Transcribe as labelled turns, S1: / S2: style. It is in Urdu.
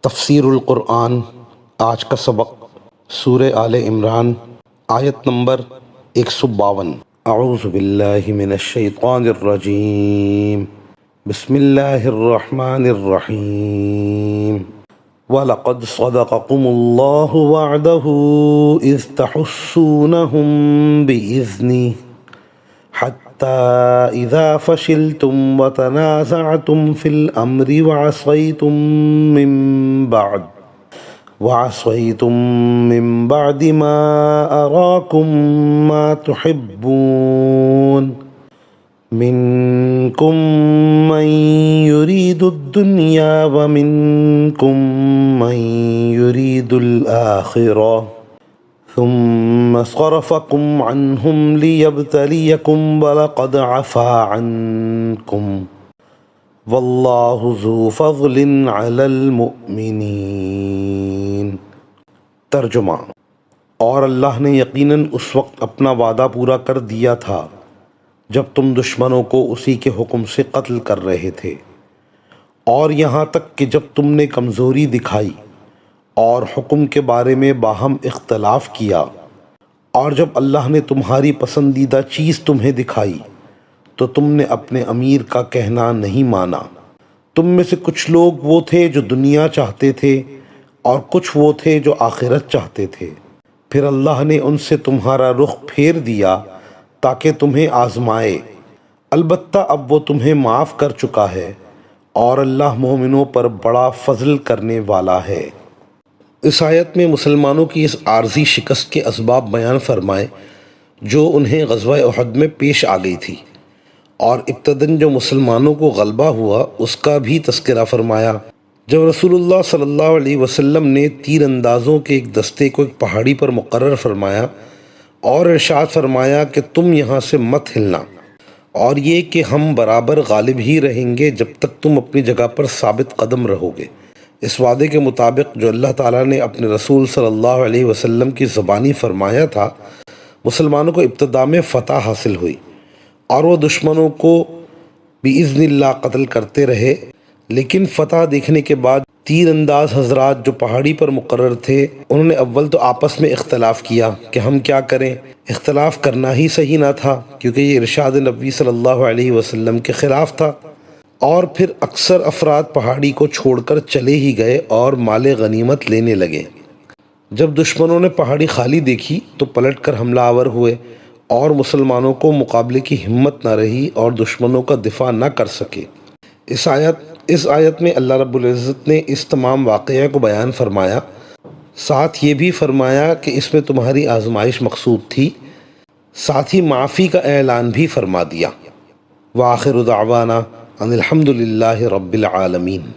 S1: تفسیر القرآن۔ آج کا سبق سورہ آل عمران، آیت نمبر 152۔ اعوذ باللہ من الشیطان الرجیم، بسم اللہ الرحمن الرحیم۔ وَلَقَدْ صَدَقَكُمُ اللَّهُ وَعْدَهُ إِذْ تَحُسُّونَهُم بِإِذْنِهِ حَتَّى إِذَا فَشِلْتُمْ وَتَنَازَعْتُمْ فِي الْأَمْرِ وَعَصَيْتُمْ مِنْ بَعْدِ مَا أَرَاكُمْ مَا تُحِبُّونَ مِنْكُمْ مَنْ يُرِيدُ الدُّنْيَا وَمِنْكُمْ مَنْ يُرِيدُ الْآخِرَةَ ثُمَّ صَرَفَكُمْ عَنْهُمْ لِيَبْتَلِيَكُمْ وَلَقَدْ عَفَا عَنْكُمْ وَاللَّهُ ذُو فَضْلٍ عَلَى الْمُؤْمِنِينَ۔ ترجمہ: اور اللہ نے یقیناً اس وقت اپنا وعدہ پورا کر دیا تھا جب تم دشمنوں کو اسی کے حکم سے قتل کر رہے تھے، اور یہاں تک کہ جب تم نے کمزوری دکھائی اور حکم کے بارے میں باہم اختلاف کیا، اور جب اللہ نے تمہاری پسندیدہ چیز تمہیں دکھائی تو تم نے اپنے امیر کا کہنا نہیں مانا۔ تم میں سے کچھ لوگ وہ تھے جو دنیا چاہتے تھے اور کچھ وہ تھے جو آخرت چاہتے تھے، پھر اللہ نے ان سے تمہارا رخ پھیر دیا تاکہ تمہیں آزمائے، البتہ اب وہ تمہیں معاف کر چکا ہے، اور اللہ مومنوں پر بڑا فضل کرنے والا ہے۔ اس آیت میں مسلمانوں کی اس عارضی شکست کے اسباب بیان فرمائے جو انہیں غزوہ احد میں پیش آ گئی تھی، اور ابتداً جو مسلمانوں کو غلبہ ہوا اس کا بھی تذکرہ فرمایا۔ جب رسول اللہ صلی اللہ علیہ وسلم نے تیر اندازوں کے ایک دستے کو ایک پہاڑی پر مقرر فرمایا اور ارشاد فرمایا کہ تم یہاں سے مت ہلنا، اور یہ کہ ہم برابر غالب ہی رہیں گے جب تک تم اپنی جگہ پر ثابت قدم رہو گے، اس وعدے کے مطابق جو اللہ تعالیٰ نے اپنے رسول صلی اللہ علیہ وسلم کی زبانی فرمایا تھا، مسلمانوں کو ابتدا میں فتح حاصل ہوئی اور وہ دشمنوں کو بِإِذْنِ اللہ قتل کرتے رہے۔ لیکن فتح دیکھنے کے بعد تیر انداز حضرات جو پہاڑی پر مقرر تھے انہوں نے اول تو آپس میں اختلاف کیا کہ ہم کیا کریں۔ اختلاف کرنا ہی صحیح نہ تھا کیونکہ یہ ارشاد نبی صلی اللہ علیہ وسلم کے خلاف تھا، اور پھر اکثر افراد پہاڑی کو چھوڑ کر چلے ہی گئے اور مال غنیمت لینے لگے۔ جب دشمنوں نے پہاڑی خالی دیکھی تو پلٹ کر حملہ آور ہوئے، اور مسلمانوں کو مقابلے کی ہمت نہ رہی اور دشمنوں کا دفاع نہ کر سکے۔ اس آیت میں اللہ رب العزت نے اس تمام واقعہ کو بیان فرمایا، ساتھ یہ بھی فرمایا کہ اس میں تمہاری آزمائش مقصود تھی، ساتھ ہی معافی کا اعلان بھی فرما دیا۔ وآخر دعوانا ان الحمد للہ رب العالمین۔